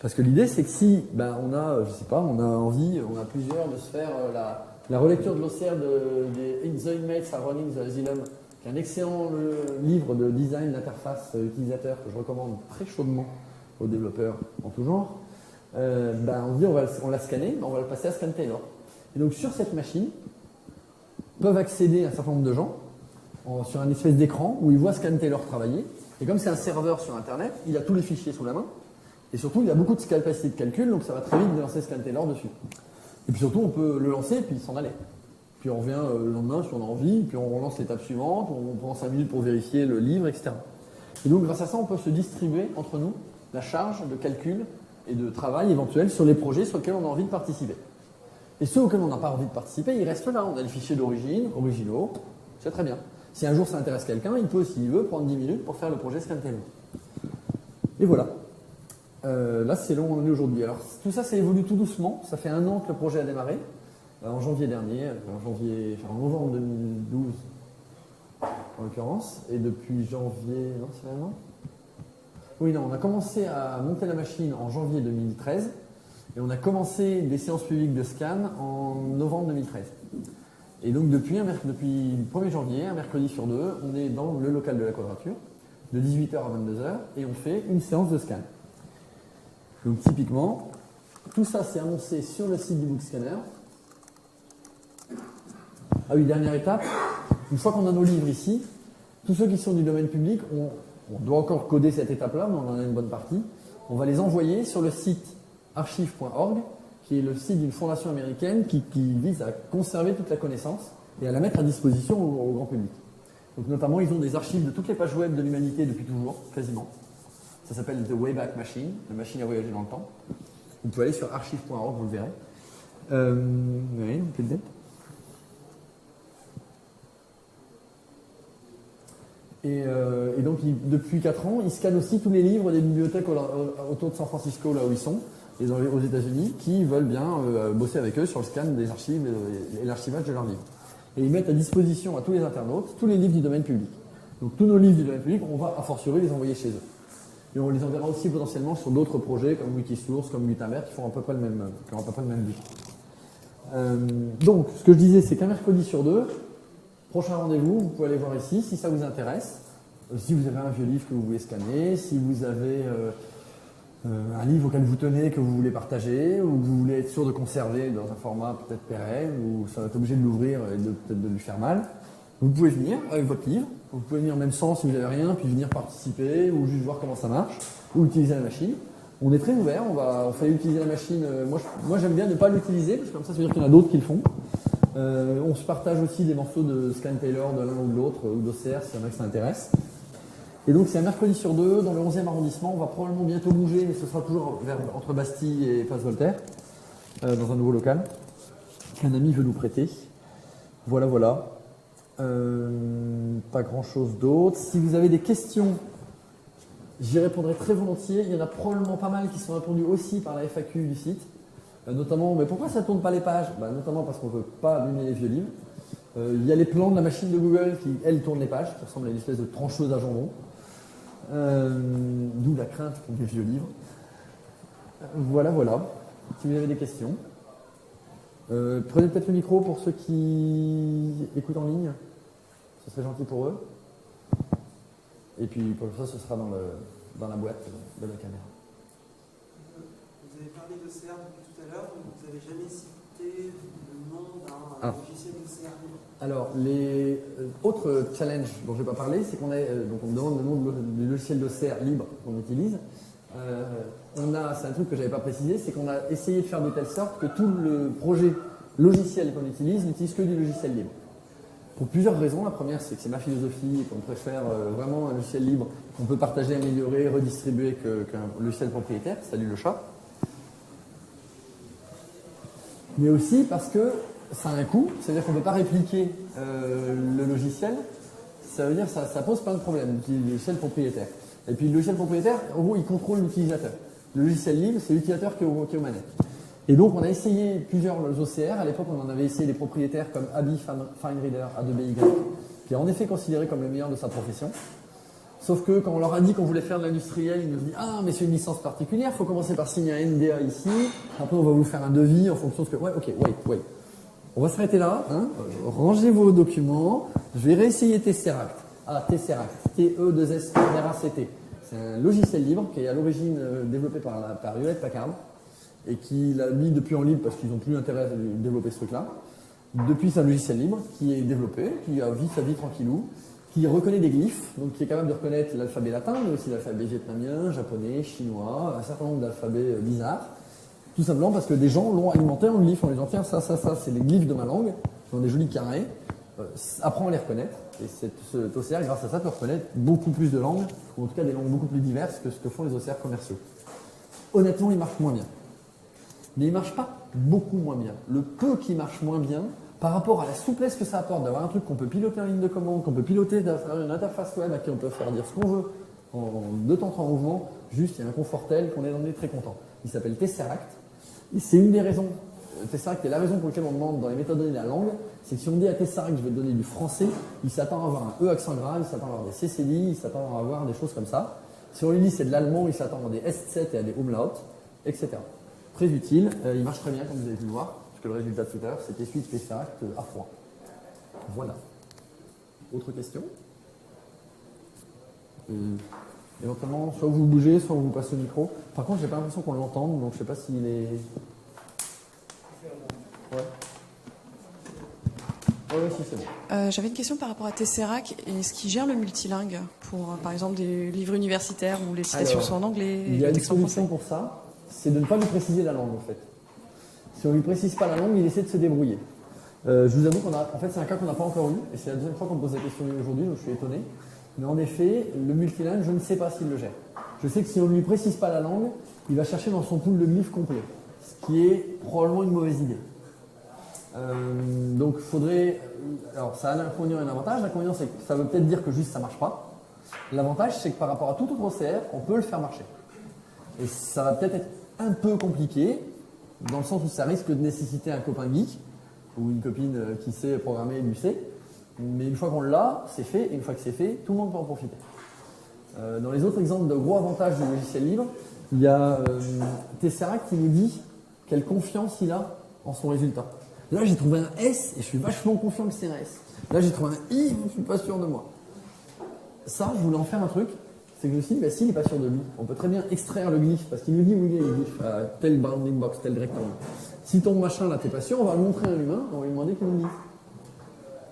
Parce que l'idée, c'est que si on a, je sais pas, on a envie, on a plusieurs de se faire la relecture de l'OCR des The Inmates Are Running the Asylum, qui est un excellent livre de design d'interface utilisateur que je recommande très chaudement aux développeurs en tout genre, on dit on l'a scanné, on va le passer à ScanTailor. Et donc sur cette machine, peuvent accéder un certain nombre de gens sur un espèce d'écran où ils voient ScanTailor travailler. Et comme c'est un serveur sur Internet, il a tous les fichiers sous la main. Et surtout, il a beaucoup de capacité de calcul, donc ça va très vite de lancer ScanTailor dessus. Et puis surtout, on peut le lancer et puis s'en aller. Puis on revient le lendemain si on a envie, puis on relance l'étape suivante, on prend 5 minutes pour vérifier le livre, etc. Et donc grâce à ça, on peut se distribuer entre nous la charge de calcul et de travail éventuel sur les projets sur lesquels on a envie de participer. Et ceux auxquels on n'a pas envie de participer, ils restent là. On a les fichiers d'origine, originaux, c'est très bien. Si un jour ça intéresse quelqu'un, il peut, s'il veut, prendre 10 minutes pour faire le projet ScanTailor. Et voilà. Là, c'est là où on en est aujourd'hui. Alors, tout ça, ça évolue tout doucement. Ça fait 1 an que le projet a démarré, en janvier dernier, en novembre 2012, en l'occurrence. Et depuis janvier, non, c'est 1 an ? Oui, non, on a commencé à monter la machine en janvier 2013 et on a commencé des séances publiques de scan en novembre 2013. Et donc, depuis le 1er janvier, un mercredi sur 2, on est dans le local de la Quadrature, de 18h à 22h, et on fait une séance de scan. Donc typiquement, tout ça c'est annoncé sur le site du Bookscanner. Ah oui, dernière étape, une fois qu'on a nos livres ici, tous ceux qui sont du domaine public, on doit encore coder cette étape-là, mais on en a une bonne partie. On va les envoyer sur le site archive.org, qui est le site d'une fondation américaine qui vise à conserver toute la connaissance et à la mettre à disposition au grand public. Donc notamment, ils ont des archives de toutes les pages web de l'humanité depuis toujours, quasiment. Ça s'appelle The Wayback Machine, la machine à voyager dans le temps. Vous pouvez aller sur archive.org, vous le verrez. Oui, on peut le dire. Et donc, depuis 4 ans, ils scannent aussi tous les livres des bibliothèques autour de San Francisco, là où ils sont, et aux États-Unis, qui veulent bien bosser avec eux sur le scan des archives et l'archivage de leurs livres. Et ils mettent à disposition à tous les internautes tous les livres du domaine public. Donc, tous nos livres du domaine public, on va a fortiori les envoyer chez eux. Et on les enverra aussi potentiellement sur d'autres projets comme Wikisource, comme Gutenberg, qui font à peu près le même but. Donc, ce que je disais, c'est qu'un mercredi sur 2, prochain rendez-vous, vous pouvez aller voir ici si ça vous intéresse. Si vous avez un vieux livre que vous voulez scanner, si vous avez un livre auquel vous tenez, que vous voulez partager, ou que vous voulez être sûr de conserver dans un format peut-être pérenne, ou ça va être obligé de l'ouvrir et peut-être de lui faire mal, vous pouvez venir avec votre livre. Vous pouvez venir même sans si vous n'avez rien, puis venir participer, ou juste voir comment ça marche, ou utiliser la machine. On est très ouvert, on fait utiliser la machine. Moi j'aime bien ne pas l'utiliser, parce que comme ça veut dire qu'il y en a d'autres qui le font. On se partage aussi des morceaux de Scan Taylor de l'un ou de l'autre, ou d'OCR si y en a que ça intéresse. Et donc c'est un mercredi sur 2, dans le 11e arrondissement. On va probablement bientôt bouger, mais ce sera toujours entre Bastille et Place Voltaire, dans un nouveau local qu'un ami veut nous prêter. Voilà. Pas grand chose d'autre. Si vous avez des questions, j'y répondrai très volontiers. Il y en a probablement pas mal qui sont répondues aussi par la FAQ du site. Notamment, mais pourquoi ça ne tourne pas les pages? Notamment parce qu'on ne veut pas abîmer les vieux livres. Il y a les plans de la machine de Google qui, elle, tourne les pages, qui ressemble à une espèce de trancheuse à jambon. D'où la crainte pour les vieux livres. Voilà. Si vous avez des questions. Prenez peut-être le micro pour ceux qui écoutent en ligne. Ce serait gentil pour eux. Et puis pour ça, ce sera dans la boîte de la caméra. Vous avez parlé d'OCR depuis tout à l'heure, mais vous n'avez jamais cité le nom d'un logiciel d'OCR libre. Alors, les autres challenges dont je ne vais pas parler, c'est qu'on me demande le nom du logiciel d'OCR libre qu'on utilise. C'est un truc que je n'avais pas précisé, c'est qu'on a essayé de faire de telle sorte que tout le projet logiciel qu'on utilise n'utilise que du logiciel libre. Pour plusieurs raisons. La première, c'est que c'est ma philosophie et qu'on préfère vraiment un logiciel libre qu'on peut partager, améliorer, redistribuer qu'un logiciel propriétaire. Salut le chat. Mais aussi parce que ça a un coût, c'est-à-dire qu'on ne peut pas répliquer le logiciel. Ça veut dire que ça pose plein de problèmes, le logiciel propriétaire. Et puis le logiciel propriétaire, en gros, il contrôle l'utilisateur. Le logiciel libre, c'est l'utilisateur qui est aux manettes. Et donc, on a essayé plusieurs OCR. À l'époque, on en avait essayé des propriétaires comme Abi FineReader, A2BY, qui est en effet considéré comme le meilleur de sa profession. Sauf que quand on leur a dit qu'on voulait faire de l'industriel, ils nous ont dit « Ah, mais c'est une licence particulière, il faut commencer par signer un NDA ici. Après, on va vous faire un devis en fonction de ce que… » Ouais, ok, wait. On va s'arrêter là. Rangez vos documents. Je vais réessayer Tesseract. Tesseract. T-E-2-S-R-A-C-T. C'est un logiciel libre qui est à l'origine développé par Hewlett Packard et qui l'a mis depuis en libre parce qu'ils n'ont plus intérêt à développer ce truc-là. Depuis, c'est un logiciel libre qui est développé, qui vit sa vie tranquillou, qui reconnaît des glyphes, donc qui est capable de reconnaître l'alphabet latin, mais aussi l'alphabet vietnamien, japonais, chinois, un certain nombre d'alphabets bizarres. Tout simplement parce que des gens l'ont alimenté en glyphes en lui disant tiens, ça, c'est les glyphes de ma langue, qui ont des jolis carrés, apprends à les reconnaître. Et cet OCR, grâce à ça, peut reconnaître beaucoup plus de langues, ou en tout cas des langues beaucoup plus diverses que ce que font les OCR commerciaux. Honnêtement, il marche moins bien. Mais il ne marche pas beaucoup moins bien. Le peu qui marche moins bien, par rapport à la souplesse que ça apporte d'avoir un truc qu'on peut piloter en ligne de commande, qu'on peut piloter d'avoir une interface web à qui on peut faire dire ce qu'on veut en 2 temps 3 mouvements, juste il y a un confort tel qu'on est très content. Il s'appelle Tesseract. Et c'est une des raisons, Tesseract est la raison pour laquelle on demande dans les méthodes de données la langue, c'est que si on dit à Tesseract je vais te donner du français, il s'attend à avoir un E accent grave, il s'attend à avoir des CCD, il s'attend à avoir des choses comme ça. Si on lui dit c'est de l'allemand, il s'attend à des S7 et à des umlaut, etc. Très utile, il marche très bien comme vous avez pu le voir, puisque le résultat de tout à l'heure c'était suite Tesseract à froid. Voilà. Autre question? Éventuellement, soit vous bougez, soit vous passez le micro. Par contre, j'ai pas l'impression qu'on l'entende, donc je sais pas s'il est… Ouais. Oui, si, c'est bon. J'avais une question par rapport à Tesseract. Est-ce qu'il gère le multilingue pour, par exemple, des livres universitaires où les citations sont en anglais il y a une solution pour ça, c'est de ne pas lui préciser la langue, en fait. Si on ne lui précise pas la langue, il essaie de se débrouiller. Je vous avoue en fait, c'est un cas qu'on n'a pas encore eu, et c'est la deuxième fois qu'on me pose la question aujourd'hui, donc je suis étonné. Mais en effet, le multilingue, je ne sais pas s'il le gère. Je sais que si on ne lui précise pas la langue, il va chercher dans son pool de glyphes complet, ce qui est probablement une mauvaise idée. Donc, faudrait. Alors, ça a un inconvénient et un avantage. L'inconvénient, c'est que ça veut peut-être dire que juste ça marche pas. L'avantage, c'est que par rapport à tout autre OCR, on peut le faire marcher. Et ça va peut-être être un peu compliqué, dans le sens où ça risque de nécessiter un copain geek ou une copine qui sait programmer du C. Mais une fois qu'on l'a, c'est fait. Et une fois que c'est fait, tout le monde peut en profiter. Dans les autres exemples de gros avantages du logiciel libre, il y a Tesseract qui nous dit quelle confiance il a en son résultat. Là, j'ai trouvé un S et je suis vachement confiant que c'est un S. Là, j'ai trouvé un I, je ne suis pas sûr de moi. Ça, je voulais en faire un truc. C'est que je me suis dit, s'il n'est pas sûr de lui, on peut très bien extraire le glyphe, parce qu'il nous dit où il est le glyphe, tel bounding box, tel rectangle. Si ton machin là, t'es pas sûr, on va le montrer à un humain, on va lui demander qu'il nous le dise.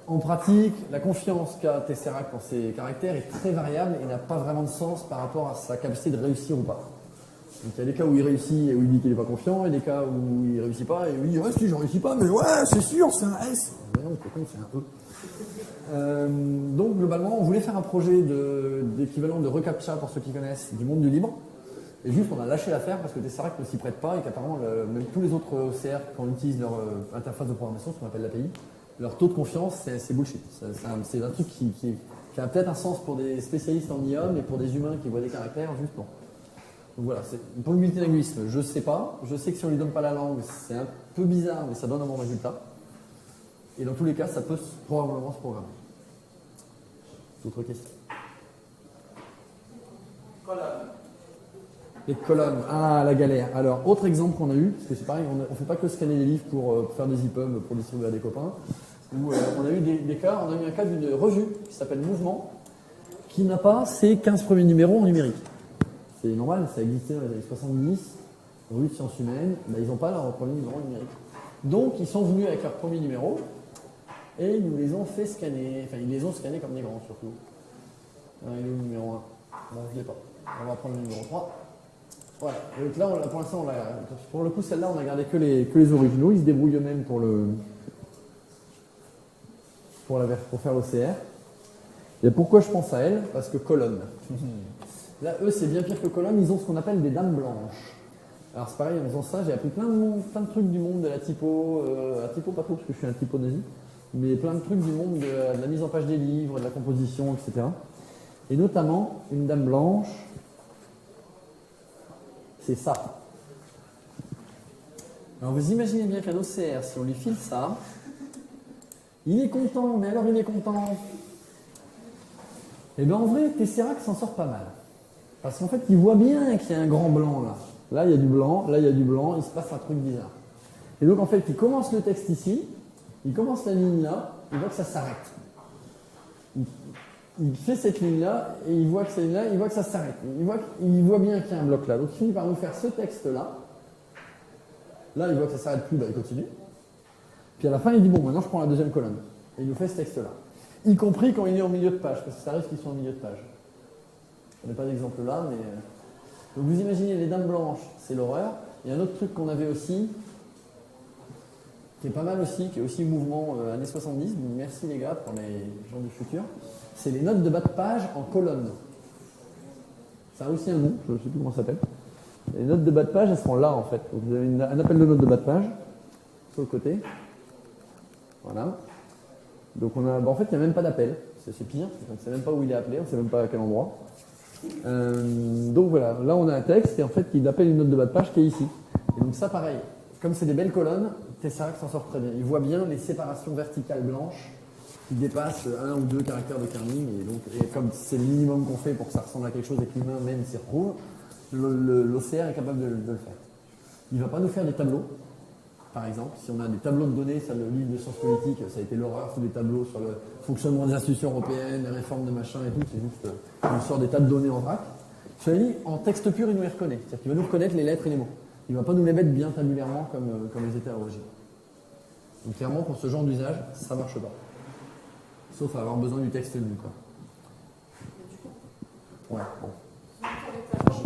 En pratique, la confiance qu'a Tesseract dans ses caractères est très variable et n'a pas vraiment de sens par rapport à sa capacité de réussir ou pas. Donc il y a des cas où il réussit et où il dit qu'il n'est pas confiant, et des cas où il ne réussit pas et où il dit ouais, si je ne réussis pas, mais ouais, c'est sûr, c'est un S. Mais non, c'est con, c'est un E. Donc globalement, on voulait faire un projet d'équivalent de reCAPTCHA pour ceux qui connaissent du monde du libre. Et juste, on a lâché l'affaire parce que Tesseract ne s'y prête pas et qu'apparemment, même tous les autres OCR, quand on utilise leur interface de programmation, ce qu'on appelle l'API, leur taux de confiance, c'est bullshit. C'est un truc qui a peut-être un sens pour des spécialistes en IA, mais pour des humains qui voient des caractères, juste non. Donc voilà, pour le multilinguisme, je sais pas. Je sais que si on lui donne pas la langue, c'est un peu bizarre, mais ça donne un bon résultat. Et dans tous les cas, ça peut probablement se programmer. D'autres questions? Les colonnes, ah la galère. Alors, autre exemple qu'on a eu, parce que c'est pareil, on ne fait pas que scanner les livres pour faire des EPUB, pour distribuer à des copains, où on a eu des cas, on a eu un cas d'une revue qui s'appelle Mouvement, qui n'a pas ses 15 premiers numéros en numérique. C'est normal, ça existait dans les années 70, revue de sciences humaines, ils n'ont pas leur premier numéro numérique. Donc, ils sont venus avec leur premier numéro, et ils nous les ont fait scanner, enfin, ils les ont scannés comme des grands surtout. Il est où le numéro 1? Bon, je ne l'ai pas. On va prendre le numéro 3. Voilà, donc là, pour l'instant, pour le coup, celle-là, on a gardé que les originaux. Ils se débrouillent eux-mêmes pour faire l'OCR. Et pourquoi je pense à elle? Parce que colonne. Là, eux, c'est bien pire que colonne. Ils ont ce qu'on appelle des dames blanches. Alors, c'est pareil, en faisant ça, j'ai appris plein de trucs du monde de la typo. La typo, pas trop, parce que je suis un typo nazi. Mais plein de trucs du monde de la mise en page des livres, de la composition, etc. Et notamment, une dame blanche, c'est ça. Alors vous imaginez bien qu'un OCR, si on lui file ça, il est content, mais alors il est content. Et bien en vrai, Tesseract s'en sort pas mal. Parce qu'en fait, il voit bien qu'il y a un grand blanc là. Là, il y a du blanc, là, il y a du blanc, il se passe un truc bizarre. Et donc en fait, il commence le texte ici, il commence la ligne là, il voit que ça s'arrête. Il fait cette ligne-là, et il voit que cette ligne-là, il voit que ça s'arrête. Il voit bien qu'il y a un bloc là. Donc il finit par nous faire ce texte-là. Là, il voit que ça ne s'arrête plus, il continue. Puis à la fin, il dit, bon, maintenant je prends la deuxième colonne. Et il nous fait ce texte-là. Y compris quand il est en milieu de page, parce que ça arrive qu'ils sont en milieu de page. Je n'ai pas d'exemple là, mais... Donc vous imaginez, les dames blanches, c'est l'horreur. Il y a un autre truc qu'on avait aussi, qui est pas mal aussi, qui est aussi mouvement années 70. Merci les gars pour les gens du futur. C'est les notes de bas de page en colonne. Ça a aussi un nom, je ne sais plus comment ça s'appelle. Les notes de bas de page, elles sont là en fait. Donc vous avez un appel de notes de bas de page, sur le côté. Voilà. Donc en fait, il n'y a même pas d'appel. C'est pire, on ne sait même pas où il est appelé, on ne sait même pas à quel endroit. Donc voilà, là on a un texte et en fait il appelle une note de bas de page qui est ici. Et donc ça pareil, comme c'est des belles colonnes, Tesseract s'en sort très bien. Il voit bien les séparations verticales blanches qui dépassent un ou deux caractères de kerning. Et comme c'est le minimum qu'on fait pour que ça ressemble à quelque chose et que l'humain même s'y retrouve, l'OCR est capable de le faire. Il ne va pas nous faire des tableaux, par exemple. Si on a des tableaux de données, ça, le livre de sciences politiques, ça a été l'horreur, c'est des tableaux sur le fonctionnement des institutions européennes, les réformes de machin et tout, c'est juste, on sort des tas de données en vrac. Cela dit, en texte pur, il nous les reconnaît. C'est-à-dire qu'il va nous reconnaître les lettres et les mots. Il ne va pas nous les mettre bien tabulairement comme ils étaient à l'origine. Donc clairement, pour ce genre d'usage, ça ne marche pas. Sauf à avoir besoin du texte nu, quoi. Ouais, bon.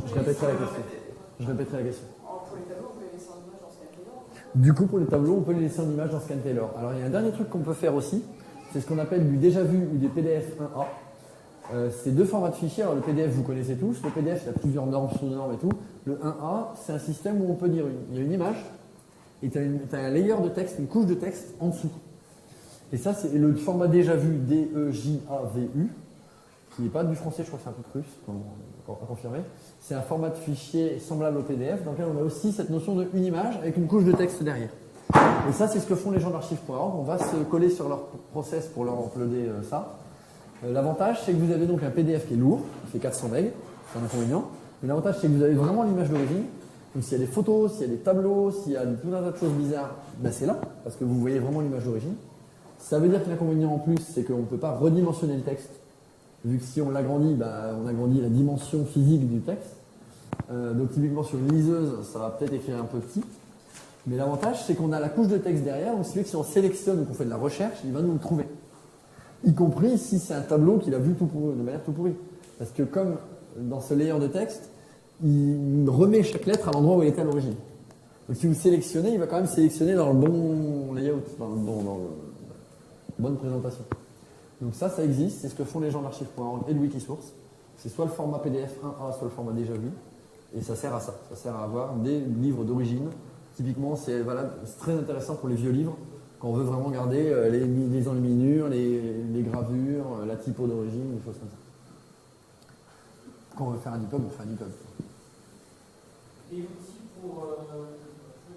Je répéterai la question. Pour les tableaux, on peut les laisser en image dans Scan Taylor. Du coup, pour les tableaux, on peut les laisser en image dans Scan Taylor. Alors, il y a un dernier truc qu'on peut faire aussi, c'est ce qu'on appelle du déjà vu ou des PDF 1A. C'est deux formats de fichiers. Alors le PDF, vous connaissez tous. Le PDF, il y a plusieurs normes, sous-normes et tout. Le 1A, c'est un système où on peut dire il y a une image et tu as un layer de texte, une couche de texte en dessous. Et ça, c'est le format déjà vu, D-E-J-A-V-U, qui n'est pas du français, je crois que c'est un peu russe, à confirmer. C'est un format de fichier semblable au PDF, dans lequel on a aussi cette notion d'une image avec une couche de texte derrière. Et ça, c'est ce que font les gens d'archive.org. On va se coller sur leur process pour leur uploader ça. L'avantage, c'est que vous avez donc un PDF qui est lourd, qui fait 400 MB, c'est un inconvénient. Mais l'avantage, c'est que vous avez vraiment l'image d'origine. Donc s'il y a des photos, s'il y a des tableaux, s'il y a tout un tas de choses bizarres, ben c'est là, parce que vous voyez vraiment l'image d'origine. Ça veut dire que l'inconvénient en plus, c'est qu'on ne peut pas redimensionner le texte. Vu que si on l'agrandit, on agrandit la dimension physique du texte. Donc typiquement sur une liseuse, ça va peut-être écrire un peu petit. Mais l'avantage, c'est qu'on a la couche de texte derrière, donc si on sélectionne ou qu'on fait de la recherche, il va nous le trouver. Y compris si c'est un tableau qu'il a vu de manière tout pourrie. Parce que comme dans ce layer de texte, il remet chaque lettre à l'endroit où elle était à l'origine. Donc si vous sélectionnez, il va quand même sélectionner dans le bon layout, dans la bonne présentation. Donc ça existe, c'est ce que font les gens d'archive.org et de Wikisource. C'est soit le format PDF 1A, soit le format déjà vu. Et ça sert à ça. Ça sert à avoir des livres d'origine. Typiquement, c'est très intéressant pour les vieux livres, quand on veut vraiment garder les enluminures, les gravures, la typo d'origine, des choses comme ça. Quand on veut faire un EPUB, on fait un EPUB. Et outils pour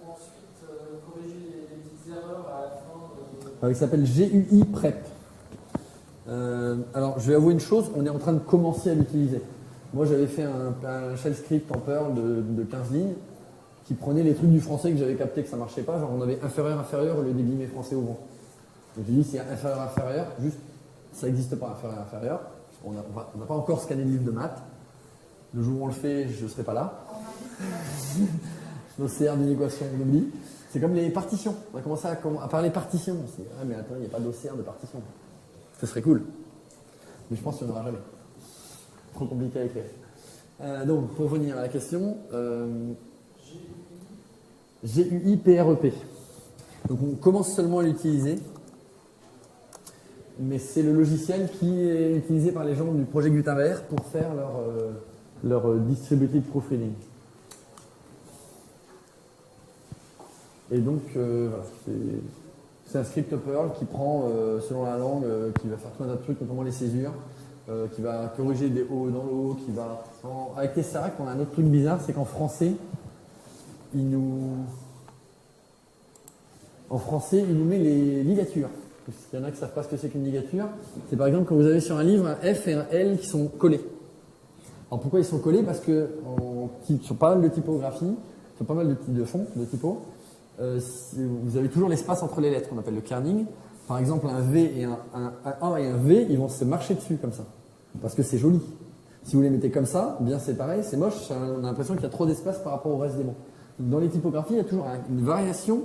ensuite corriger les petites erreurs à la fin Il s'appelle GUI Prep. Alors, je vais avouer une chose, on est en train de commencer à l'utiliser. Moi, j'avais fait un shell script en Perl de 15 lignes qui prenait les trucs du français que j'avais capté que ça marchait pas. Genre, on avait inférieur au lieu des guillemets français au vent. Donc, j'ai dit, c'est inférieur, juste, ça n'existe pas, inférieur. On n'a pas encore scanné le livre de maths. Le jour où on le fait, je ne serai pas là. L'OCR d'une équation, on oublie. C'est comme les partitions. On a commencé à parler partitions. On s'est dit, ah, mais attends, il n'y a pas d'OCR de partition. Ce serait cool. Mais je pense qu'il n'y en aura jamais. Trop compliqué à écrire. Donc, pour revenir à la question, GUI PREP. Donc, on commence seulement à l'utiliser. Mais c'est le logiciel qui est utilisé par les gens du projet Gutenberg pour faire leur distributed proofreading. Et donc, voilà, c'est un script Perl qui prend, selon la langue, qui va faire tout un tas de trucs, notamment les césures, qui va corriger des O dans l'O, qui va... Avec Tesseract, on a un autre truc bizarre, c'est qu'en français, il nous met les ligatures. Il y en a qui ne savent pas ce que c'est qu'une ligature. C'est par exemple quand vous avez sur un livre un F et un L qui sont collés. Alors pourquoi ils sont collés? Parce que sur pas mal de typographie, sur pas mal de fonds, de typos, vous avez toujours l'espace entre les lettres qu'on appelle le kerning. Par exemple, un V et un A et un V, ils vont se marcher dessus comme ça. Parce que c'est joli. Si vous les mettez comme ça, bien séparés, c'est moche, on a l'impression qu'il y a trop d'espace par rapport au reste des mots. Donc, dans les typographies, il y a toujours une variation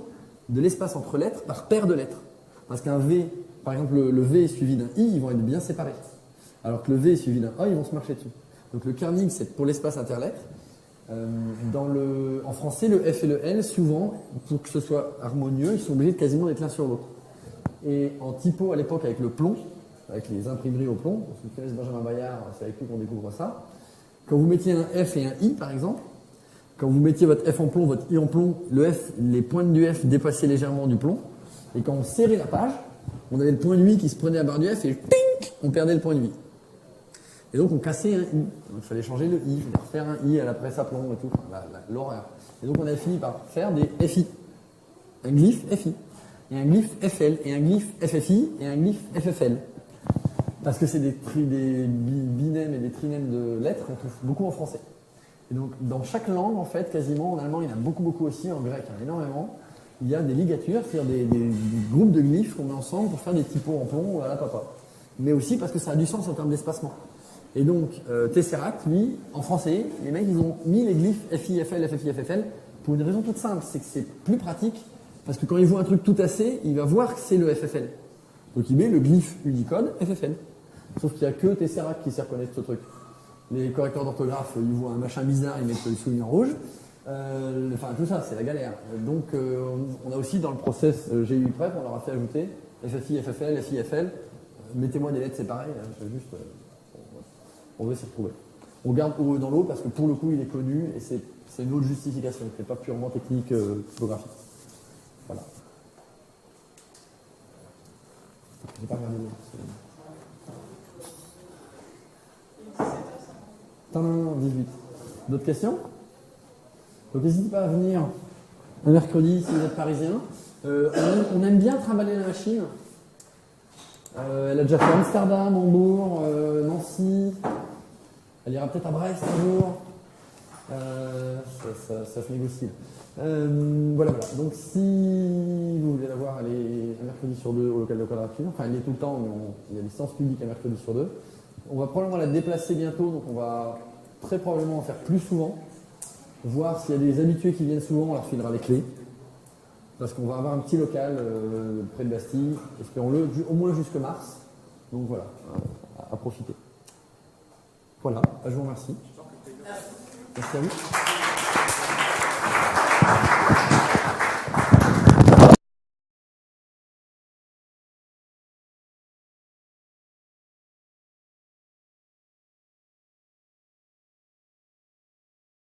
de l'espace entre lettres par paire de lettres. Parce qu'un V, par exemple, le V est suivi d'un I, ils vont être bien séparés. Alors que le V est suivi d'un A, ils vont se marcher dessus. Donc le kerning, c'est pour l'espace interlettres. En français, le F et le L, souvent, pour que ce soit harmonieux, ils sont obligés de quasiment d'être l'un sur l'autre. Et en typo, à l'époque, avec le plomb, avec les imprimeries au plomb, ceux qui connaissent Benjamin Bayard, c'est avec lui qu'on découvre ça. Quand vous mettiez un F et un I, par exemple, quand vous mettiez votre F en plomb, votre I en plomb, les pointes du F dépassaient légèrement du plomb. Et quand on serrait la page, on avait le point de I qui se prenait à barre du F et ping, on perdait le point de I. Et donc on cassait un I. Donc, il fallait changer le I, il fallait refaire un I à la presse à plomb et tout. L'horreur. Et donc on avait fini par faire des FI. Un glyphe FI. Et un glyphe FL. Et un glyphe FFI. Et un glyphe FFL. Parce que c'est des binèmes et des trinèmes de lettres qu'on trouve beaucoup en français. Et donc dans chaque langue, en fait, quasiment, en allemand, il y en a beaucoup aussi, en grec, il y en a énormément. Il y a des ligatures, c'est-à-dire des groupes de glyphes qu'on met ensemble pour faire des typos en plomb à la papa. Mais aussi parce que ça a du sens en termes d'espacement. Et donc, Tesseract, lui, en français, les mecs, ils ont mis les glyphes FI, FL, FFI, FFL pour une raison toute simple, c'est que c'est plus pratique, parce que quand il voit un truc tout assez, il va voir que c'est le FFL. Donc il met le glyphe Unicode FFL. Sauf qu'il n'y a que Tesseract qui sait reconnaître ce truc. Les correcteurs d'orthographe, ils voient un machin bizarre, ils mettent le souligné en rouge. Enfin, tout ça, c'est la galère. Donc, on a aussi dans le process GUI Prep, on leur a fait ajouter FFI, FFL, FI, FL. Mettez-moi des lettres séparées, juste on veut s'y retrouver. On garde OE dans l'eau parce que pour le coup, il est connu et c'est une autre justification, c'est pas purement technique typographique. Voilà. J'ai pas regardé l'heure. 18. D'autres questions? Donc n'hésitez pas à venir un mercredi si vous êtes parisien. On aime bien trimballer la machine. Elle a déjà fait Amsterdam, Hambourg, Nancy. Elle ira peut-être à Brest un jour. Ça se négocie. Voilà. Donc si vous voulez la voir, elle est un mercredi sur 2 au local de Quadrature. Enfin, elle y est tout le temps, mais il y a des séances publiques un mercredi sur 2. On va probablement la déplacer bientôt, donc on va très probablement en faire plus souvent. Voir s'il y a des habitués qui viennent souvent, on leur filera les clés. Parce qu'on va avoir un petit local près de Bastille, espérons-le, au moins jusque mars. Donc voilà, à profiter. Voilà, je vous remercie. Merci à vous.